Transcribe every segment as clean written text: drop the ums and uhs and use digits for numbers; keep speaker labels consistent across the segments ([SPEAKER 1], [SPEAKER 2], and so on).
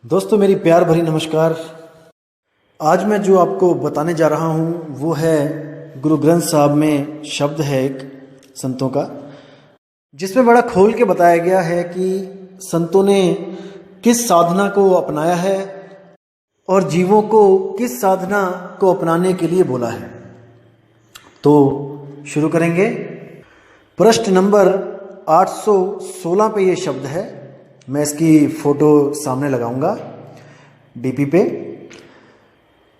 [SPEAKER 1] दोस्तों मेरी प्यार भरी नमस्कार। आज मैं जो आपको बताने जा रहा हूँ वो है गुरु ग्रंथ साहब में शब्द है एक संतों का, जिसमें बड़ा खोल के बताया गया है कि संतों ने किस साधना को अपनाया है और जीवों को किस साधना को अपनाने के लिए बोला है। तो शुरू करेंगे। प्रश्न नंबर 816 पे ये शब्द है। मैं इसकी फोटो सामने लगाऊंगा डीपी पे।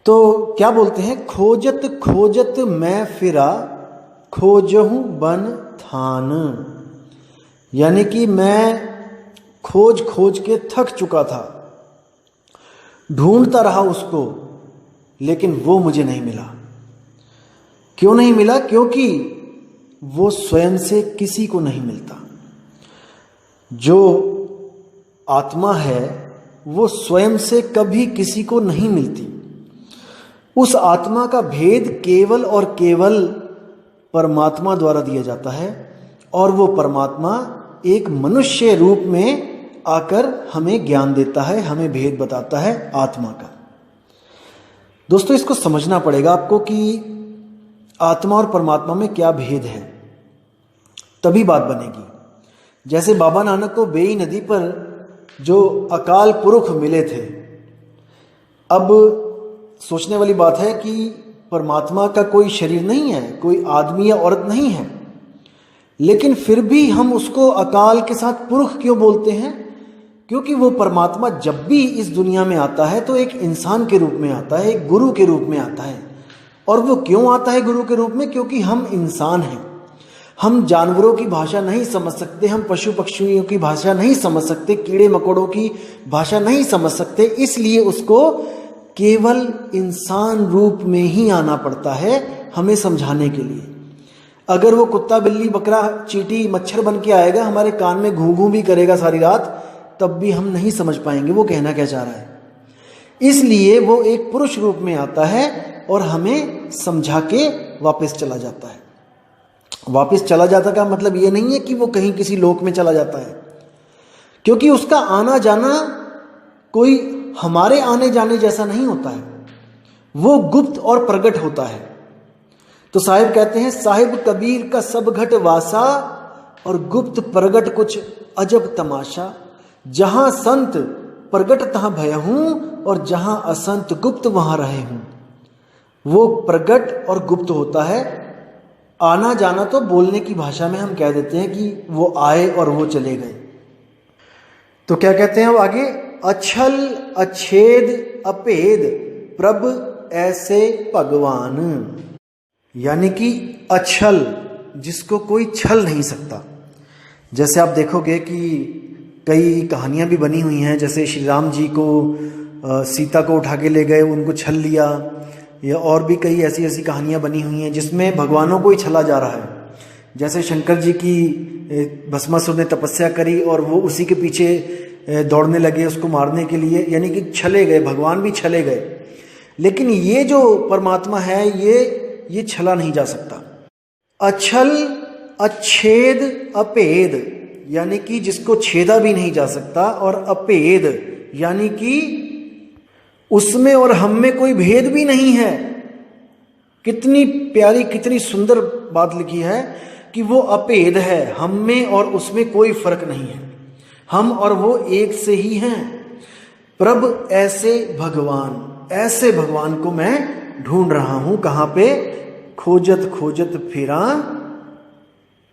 [SPEAKER 1] तो क्या बोलते हैं, खोजत खोजत मैं फिरा खोजहूं बन थान। यानी कि मैं खोज खोज के थक चुका था, ढूंढता रहा उसको, लेकिन वो मुझे नहीं मिला। क्यों नहीं मिला? क्योंकि वो स्वयं से किसी को नहीं मिलता। जो आत्मा है वो स्वयं से कभी किसी को नहीं मिलती। उस आत्मा का भेद केवल और केवल परमात्मा द्वारा दिया जाता है, और वो परमात्मा एक मनुष्य रूप में आकर हमें ज्ञान देता है, हमें भेद बताता है आत्मा का। दोस्तों इसको समझना पड़ेगा आपको कि आत्मा और परमात्मा में क्या भेद है, तभी बात बनेगी। जैसे बाबा नानक को बेई नदी पर जो अकाल पुरुष मिले थे, अब सोचने वाली बात है कि परमात्मा का कोई शरीर नहीं है, कोई आदमी या औरत नहीं है, लेकिन फिर भी हम उसको अकाल के साथ पुरुष क्यों बोलते हैं? क्योंकि वो परमात्मा जब भी इस दुनिया में आता है तो एक इंसान के रूप में आता है, एक गुरु के रूप में आता है। और वो क्यों आता है गुरु के रूप में? क्योंकि हम इंसान हैं, हम जानवरों की भाषा नहीं समझ सकते, हम पशु पक्षियों की भाषा नहीं समझ सकते, कीड़े मकोड़ों की भाषा नहीं समझ सकते, इसलिए उसको केवल इंसान रूप में ही आना पड़ता है हमें समझाने के लिए। अगर वो कुत्ता बिल्ली बकरा चींटी मच्छर बन के आएगा, हमारे कान में घूं घूं भी करेगा सारी रात, तब भी हम नहीं समझ पाएंगे वो कहना क्या चाह रहा है। इसलिए वो एक पुरुष रूप में आता है और हमें समझा के वापस चला जाता है। वापस चला जाता का मतलब ये नहीं है कि वो कहीं किसी लोक में चला जाता है, क्योंकि उसका आना जाना कोई हमारे आने जाने जैसा नहीं होता है, वो गुप्त और प्रगट होता है। तो साहिब कहते हैं, साहिब कबीर का सब घट वासा और गुप्त प्रगट कुछ अजब तमाशा। जहां संत प्रगट तहां भय हूं और जहां असंत गुप्त वहां रहे हूं। वो प्रगट और गुप्त होता है। आना जाना तो बोलने की भाषा में हम कह देते हैं कि वो आए और वो चले गए। तो क्या कहते हैं वो आगे, अछल अछेद अपेद प्रभ ऐसे भगवान। यानी कि अछल, जिसको कोई छल नहीं सकता। जैसे आप देखोगे कि कई कहानियां भी बनी हुई हैं, जैसे श्री राम जी को सीता को उठा के ले गए, उनको छल लिया, या और भी कई ऐसी ऐसी कहानियां बनी हुई हैं जिसमें भगवानों को ही छला जा रहा है। जैसे शंकर जी की भस्मासुर ने तपस्या करी और वो उसी के पीछे दौड़ने लगे उसको मारने के लिए, यानी कि छले गए, भगवान भी छले गए। लेकिन ये जो परमात्मा है ये छला नहीं जा सकता। अछल अच्छेद अपेद, यानी कि जिसको छेदा भी नहीं जा सकता, और अपेद यानी कि उसमें और हम में कोई भेद भी नहीं है। कितनी प्यारी कितनी सुंदर बात लिखी है कि वो अपेद है, हम में और उसमें कोई फर्क नहीं है, हम और वो एक से ही हैं। प्रभ ऐसे भगवान, ऐसे भगवान को मैं ढूंढ रहा हूं। कहां पे? खोजत खोजत फिरा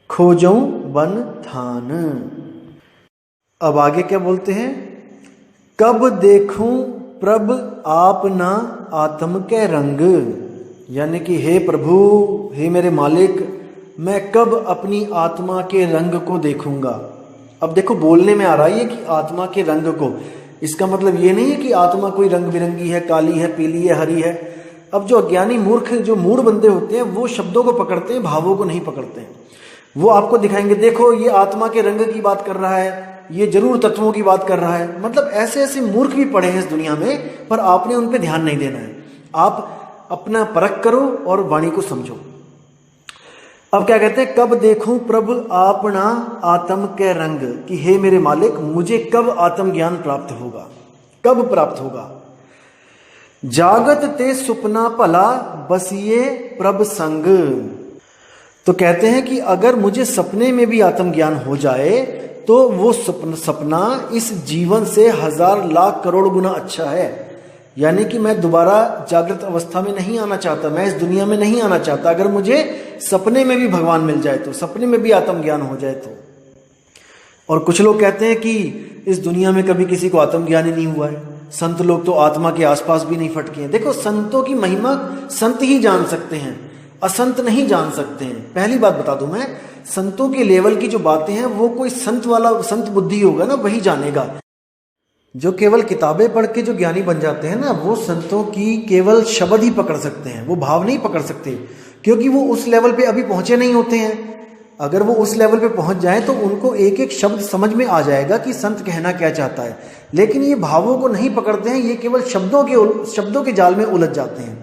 [SPEAKER 1] खोजऊं बन थान। अब आगे क्या बोलते हैं, कब देखूं प्रभ आप ना आत्म के रंग। यानी कि हे प्रभु, हे मेरे मालिक, मैं कब अपनी आत्मा के रंग को देखूंगा। अब देखो बोलने में आ रहा है कि आत्मा के रंग को, इसका मतलब ये नहीं है कि आत्मा कोई रंग बिरंगी है, काली है, पीली है, हरी है। अब जो अज्ञानी मूर्ख जो मूढ़ बंदे होते हैं वो शब्दों को पकड़ते हैं, भावों को नहीं पकड़ते हैं। वो आपको दिखाएंगे, देखो ये आत्मा के रंग की बात कर रहा है, ये जरूर तत्वों की बात कर रहा है। मतलब ऐसे ऐसे मूर्ख भी पड़े हैं इस दुनिया में, पर आपने उन पे ध्यान नहीं देना है। आप अपना परख करो और वाणी को समझो। अब क्या कहते हैं, कब देखूं प्रभु आपना आत्म के रंग, कि हे मेरे मालिक मुझे कब आत्म ज्ञान प्राप्त होगा। कब प्राप्त होगा? जागत ते सुपना भला बसिए प्रभ संग। तो कहते हैं कि अगर मुझे सपने में भी आत्मज्ञान हो जाए तो वो सपना इस जीवन से 1000 लाख करोड़ गुना अच्छा है। यानी कि मैं दोबारा जागृत अवस्था में नहीं आना चाहता, मैं इस दुनिया में नहीं आना चाहता। अगर मुझे सपने में भी भगवान मिल जाए तो, सपने में भी आत्मज्ञान हो जाए तो। और कुछ लोग कहते हैं कि इस दुनिया में कभी किसी को आत्मज्ञान ही नहीं हुआ है, संत लोग तो आत्मा के आसपास भी नहीं फटके हैं। देखो, संतों की महिमा संत ही जान सकते हैं, असंत नहीं जान सकते हैं। पहली बात बता दूं मैं, संतों के लेवल की जो बातें हैं वो कोई संत वाला, संत बुद्धि होगा ना, वही जानेगा। जो केवल किताबें पढ़ के जो ज्ञानी बन जाते हैं ना, वो संतों की केवल शब्द ही पकड़ सकते हैं, वो भाव नहीं पकड़ सकते, क्योंकि वो उस लेवल पे अभी पहुंचे नहीं होते हैं। अगर वो उस लेवल पे पहुंच जाएं तो उनको एक एक शब्द समझ में आ जाएगा कि संत कहना क्या चाहता है। लेकिन ये भावों को नहीं पकड़ते हैं, ये केवल शब्दों के जाल में उलझ जाते हैं।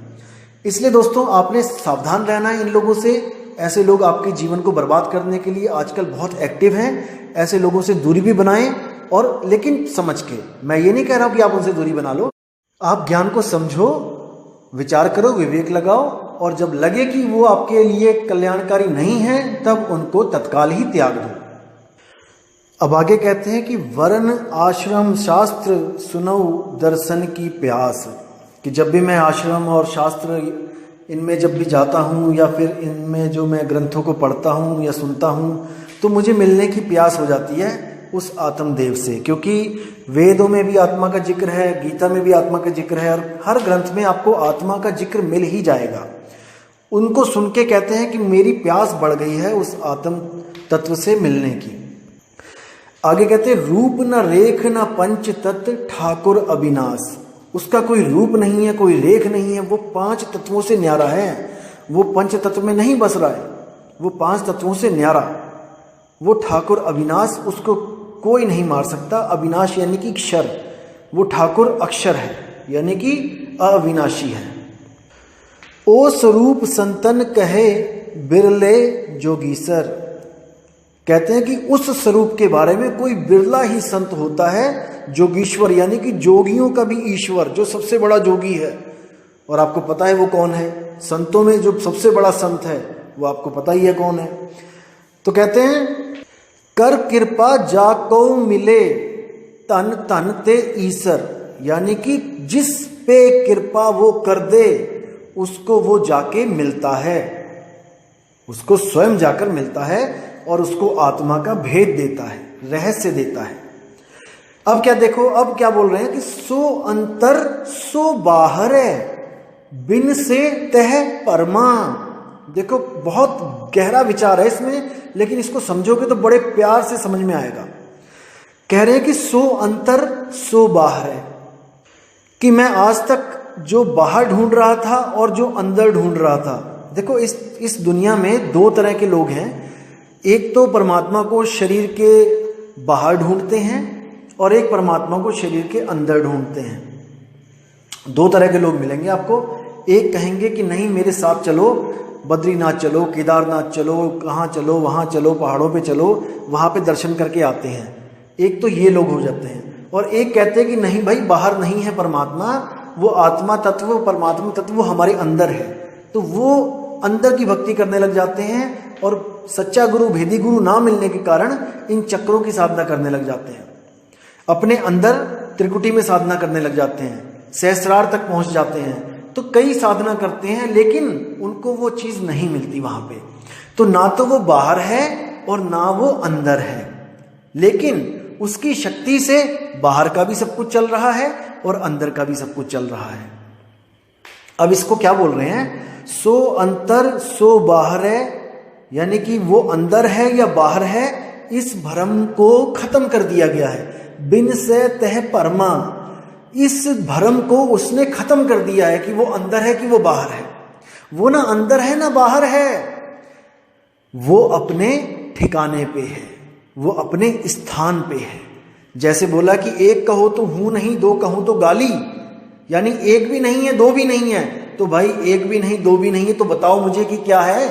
[SPEAKER 1] इसलिए दोस्तों, आपने सावधान रहना है इन लोगों से। ऐसे लोग आपके जीवन को बर्बाद करने के लिए आजकल बहुत एक्टिव हैं। ऐसे लोगों से दूरी भी बनाएं, और लेकिन समझ के। मैं ये नहीं कह रहा हूं कि आप उनसे दूरी बना लो, आप ज्ञान को समझो, विचार करो, विवेक लगाओ, और जब लगे कि वो आपके लिए कल्याणकारी नहीं है तब उनको तत्काल ही त्याग दो। अब आगे कहते हैं कि वर्ण आश्रम शास्त्र सुनौ दर्शन की प्यास, कि जब भी मैं आश्रम और शास्त्र इनमें जब भी जाता हूँ, या फिर इनमें जो मैं ग्रंथों को पढ़ता हूँ या सुनता हूँ, तो मुझे मिलने की प्यास हो जाती है उस आत्मदेव से। क्योंकि वेदों में भी आत्मा का जिक्र है, गीता में भी आत्मा का जिक्र है, और हर ग्रंथ में आपको आत्मा का जिक्र मिल ही जाएगा। उनको सुन के कहते हैं कि मेरी प्यास बढ़ गई है उस आत्म तत्व से मिलने की। आगे कहते हैं, रूप न रेख न पंच तत्व ठाकुर अविनाश। उसका कोई रूप नहीं है, कोई रेख नहीं है, वो 5 तत्वों से न्यारा है। वो पंच तत्व में नहीं बस रहा है, वो 5 तत्वों से न्यारा, वो ठाकुर अविनाश, उसको कोई नहीं मार सकता। अविनाश यानी कि क्षर, वो ठाकुर अक्षर है, यानी कि अविनाशी है। ओ स्वरूप संतन कहे बिरले जोगीसर। कहते हैं कि उस स्वरूप के बारे में कोई बिरला ही संत होता है, जोगीश्वर यानी कि जोगियों का भी ईश्वर, जो सबसे बड़ा जोगी है। और आपको पता है वो कौन है? संतों में जो सबसे बड़ा संत है वो आपको पता ही है कौन है। तो कहते हैं, कर कृपा जाको मिले तन तन ते ईसर। यानी कि जिस पे कृपा वो कर दे उसको वो जाके मिलता है, उसको स्वयं जाकर मिलता है और उसको आत्मा का भेद देता है, रहस्य देता है। अब क्या देखो, अब क्या बोल रहे हैं कि सो अंतर सो बाहर है, बिन से तह परमा। देखो, बहुत गहरा विचार है इसमें, लेकिन इसको समझोगे तो बड़े प्यार से समझ में आएगा। कह रहे हैं कि सो अंतर सो बाहर है, कि मैं आज तक जो बाहर ढूंढ रहा था और जो अंदर ढूंढ रहा था। देखो, इस दुनिया में 2 तरह के लोग हैं। एक तो परमात्मा को शरीर के बाहर ढूंढते हैं, और एक परमात्मा को शरीर के अंदर ढूंढते हैं। 2 तरह के लोग मिलेंगे आपको। एक कहेंगे कि नहीं, मेरे साथ चलो, बद्रीनाथ चलो, केदारनाथ चलो, कहाँ चलो, वहाँ चलो, पहाड़ों पे चलो, वहाँ पे दर्शन करके आते हैं। एक तो ये लोग हो जाते हैं। और एक कहते हैं कि नहीं भाई, बाहर नहीं है परमात्मा, वो आत्मा तत्व, परमात्मा तत्व वो हमारे अंदर है। तो वो अंदर की भक्ति करने लग जाते हैं, और सच्चा गुरु, भेदी गुरु ना मिलने के कारण इन चक्रों की साधना करने लग जाते हैं। अपने अंदर त्रिकुटी में साधना करने लग जाते हैं, सहस्रार तक पहुंच जाते हैं। तो कई साधना करते हैं, लेकिन उनको वो चीज नहीं मिलती वहां पे। तो ना तो वो बाहर है और ना वो अंदर है, लेकिन उसकी शक्ति से बाहर का भी सब कुछ चल रहा है और अंदर का भी सब कुछ चल रहा है। अब इसको क्या बोल रहे हैं? सो अंतर सो बाहर है, यानी कि वो अंदर है या बाहर है, इस भ्रम को खत्म कर दिया गया है। बिन से तह परमा, इस भ्रम को उसने खत्म कर दिया है कि वो अंदर है कि वो बाहर है। वो ना अंदर है ना बाहर है, वो अपने ठिकाने पे है, वो अपने स्थान पे है। जैसे बोला कि एक कहो तो हूं नहीं, 2 कहूं तो गाली, यानी एक भी नहीं है 2 भी नहीं है। तो भाई, एक भी नहीं 2 भी नहीं है, तो बताओ मुझे कि क्या है?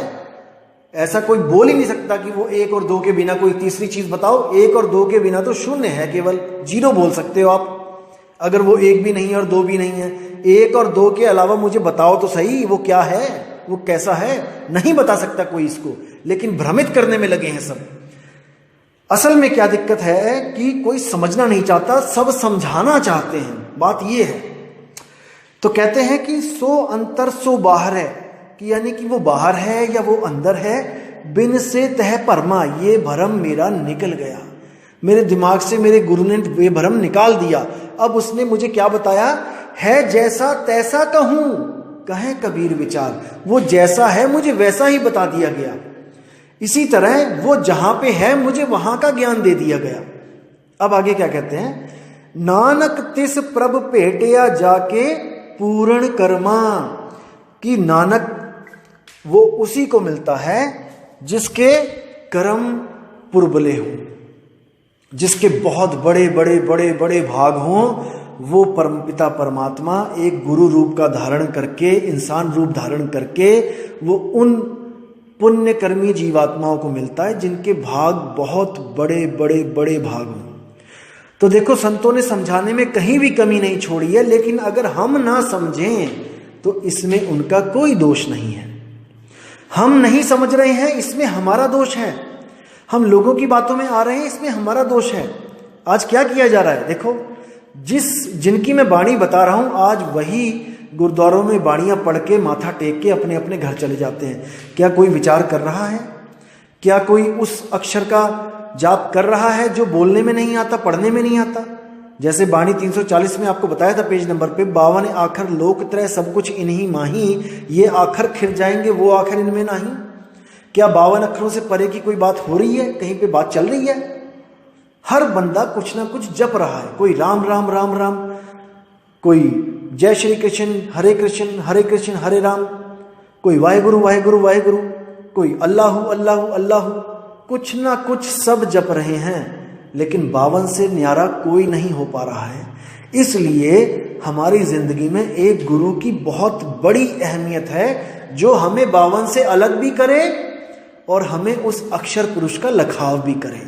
[SPEAKER 1] ऐसा कोई बोल ही नहीं सकता कि वो 1 और 2 के बिना कोई तीसरी चीज बताओ। 1 और 2 के बिना तो शून्य है, केवल 0 बोल सकते हो आप। अगर वो एक भी नहीं है और दो भी नहीं है, एक और दो के अलावा मुझे बताओ तो सही, वो क्या है, वो कैसा है। नहीं बता सकता कोई इसको, लेकिन भ्रमित करने में लगे हैं सब। असल में क्या दिक्कत है कि कोई समझना नहीं चाहता, सब समझाना चाहते हैं। बात ये है। तो कहते हैं कि सो अंतर सो बाहर है, कि यानी कि वो बाहर है या वो अंदर है। बिन से तह परमा, ये भरम मेरा निकल गया, मेरे दिमाग से मेरे गुरु ने ये भरम निकाल दिया। अब उसने मुझे क्या बताया है, जैसा तैसा कहूं कहे कबीर विचार। वो जैसा है मुझे वैसा ही बता दिया गया। इसी तरह वो जहां पे है मुझे वहां का ज्ञान दे दिया गया। अब आगे क्या कहते हैं, नानक तिस प्रभ भेटिया जाके पूर्ण कर्मा, कि नानक वो उसी को मिलता है जिसके कर्म पुरबले हों, जिसके बहुत बड़े बड़े बड़े बड़े भाग हों। वो परमपिता परमात्मा एक गुरु रूप का धारण करके, इंसान रूप धारण करके, वो उन पुण्यकर्मी जीवात्माओं को मिलता है जिनके भाग बहुत बड़े बड़े बड़े भाग हों। तो देखो, संतों ने समझाने में कहीं भी कमी नहीं छोड़ी है, लेकिन अगर हम ना समझें तो इसमें उनका कोई दोष नहीं है। हम नहीं समझ रहे हैं, इसमें हमारा दोष है। हम लोगों की बातों में आ रहे हैं, इसमें हमारा दोष है। आज क्या किया जा रहा है, देखो, जिनकी मैं बाणी बता रहा हूं, आज वही गुरुद्वारों में बाणियां पढ़ के माथा टेक के अपने अपने घर चले जाते हैं। क्या कोई विचार कर रहा है? क्या कोई उस अक्षर का जाप कर रहा है जो बोलने में नहीं आता, पढ़ने में नहीं आता? जैसे बाणी 340 में आपको बताया था पेज नंबर पे, 52 आखर लोक त्रय सब कुछ इन्हीं माही, ये आखर खिर जाएंगे वो आखर इनमें नहीं। क्या 52 अक्षरों से परे की कोई बात हो रही है? कहीं पे बात चल रही है? हर बंदा कुछ ना कुछ जप रहा है। कोई राम राम राम राम, कोई जय श्री कृष्ण हरे कृष्ण हरे राम, कोई वाहेगुरु वाहेगुरु वाहेगुरु, कोई अल्लाहु अल्लाहु अल्लाहु, कुछ ना कुछ सब जप रहे हैं, लेकिन 52 से न्यारा कोई नहीं हो पा रहा है। इसलिए हमारी जिंदगी में एक गुरु की बहुत बड़ी अहमियत है, जो हमें 52 से अलग भी करे और हमें उस अक्षर पुरुष का लखाव भी करे।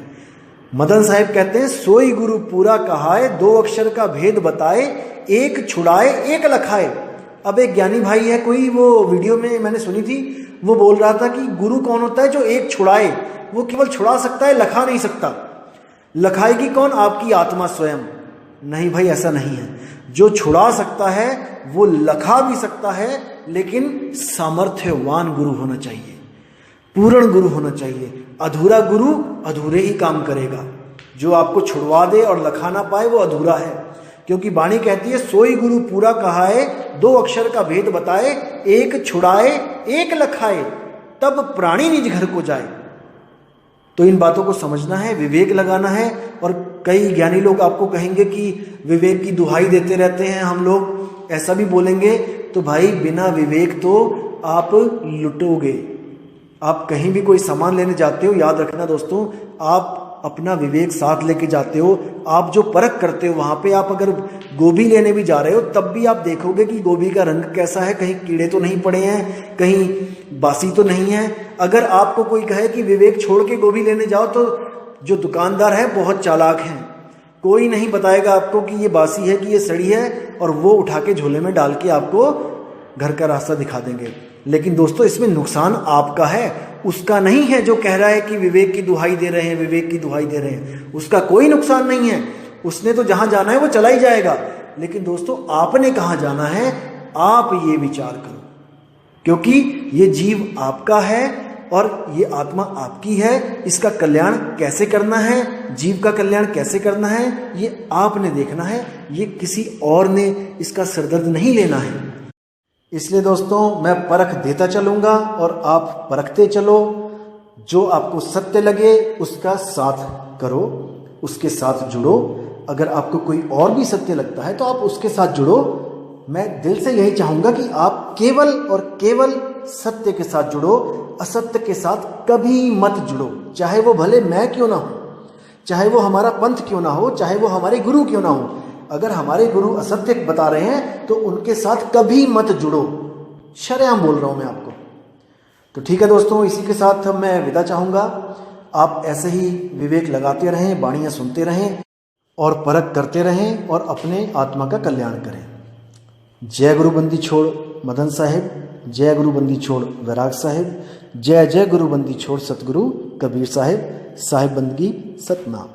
[SPEAKER 1] मदन साहिब कहते हैं, सोई गुरु पूरा कहाए, 2 अक्षर का भेद बताए, एक छुड़ाए एक लखाए। अब एक ज्ञानी भाई है कोई, वो वीडियो में मैंने सुनी थी, वो बोल रहा था कि गुरु कौन होता है जो एक छुड़ाए, वो केवल छुड़ा सकता है, लखा नहीं सकता। लखाएगी कौन? आपकी आत्मा स्वयं। नहीं भाई, ऐसा नहीं है। जो छुड़ा सकता है वो लखा भी सकता है, लेकिन सामर्थ्यवान गुरु होना चाहिए, पूर्ण गुरु होना चाहिए। अधूरा गुरु अधूरे ही काम करेगा। जो आपको छुड़वा दे और लखा ना पाए वो अधूरा है, क्योंकि वाणी कहती है, सोई गुरु पूरा कहाए, 2 अक्षर का भेद बताए, एक छुड़ाए एक लखाए, तब प्राणी निज घर को जाए। तो इन बातों को समझना है, विवेक लगाना है। और कई ज्ञानी लोग आपको कहेंगे कि विवेक की दुहाई देते रहते हैं हम लोग, ऐसा भी बोलेंगे। तो भाई, बिना विवेक तो आप लुटोगे। आप कहीं भी कोई सामान लेने जाते हो, याद रखना दोस्तों, आप अपना विवेक साथ लेके जाते हो। आप जो परख करते हो वहां पे, आप अगर गोभी लेने भी जा रहे हो तब भी आप देखोगे कि गोभी का रंग कैसा है, कहीं कीड़े तो नहीं पड़े हैं, कहीं बासी तो नहीं है। अगर आपको कोई कहे कि विवेक छोड़ के गोभी लेने जाओ, तो जो दुकानदार है बहुत चालाक है, कोई नहीं बताएगा आपको कि ये बासी है कि ये सड़ी है, और वो उठा के झोले में डाल के आपको घर का रास्ता दिखा देंगे। लेकिन दोस्तों, इसमें नुकसान आपका है, उसका नहीं है। जो कह रहा है कि विवेक की दुहाई दे रहे हैं, विवेक की दुहाई दे रहे हैं, उसका कोई नुकसान नहीं है। उसने तो जहां जाना है वो चला ही जाएगा। लेकिन दोस्तों, आपने कहां जाना है, आप ये विचार करो, क्योंकि ये जीव आपका है और ये आत्मा आपकी है। इसका कल्याण कैसे करना है, जीव का कल्याण कैसे करना है, ये आपने देखना है। ये किसी और ने इसका सिरदर्द नहीं लेना है। इसलिए दोस्तों, मैं परख देता चलूंगा और आप परखते चलो। जो आपको सत्य लगे उसका साथ करो, उसके साथ जुड़ो। अगर आपको कोई और भी सत्य लगता है तो आप उसके साथ जुड़ो। मैं दिल से यही चाहूंगा कि आप केवल और केवल सत्य के साथ जुड़ो, असत्य के साथ कभी मत जुड़ो। चाहे वो भले मैं क्यों ना हो, चाहे वो हमारा पंथ क्यों ना हो, चाहे वो हमारे गुरु क्यों ना हो। अगर हमारे गुरु असत्य बता रहे हैं तो उनके साथ कभी मत जुड़ो। शरेआम बोल रहा हूं मैं आपको। तो ठीक है दोस्तों, इसी के साथ मैं विदा चाहूंगा। आप ऐसे ही विवेक लगाते रहें, बाणियां सुनते रहें। और परख करते रहें और अपने आत्मा का कल्याण करें। जय गुरु बंदी छोड़ मदन साहिब, जय गुरु बंदी छोड़ वैराग साहिब, जय जय गुरु बंदी छोड़ सतगुरु कबीर साहिब, साहिब बंदगी सतनाम।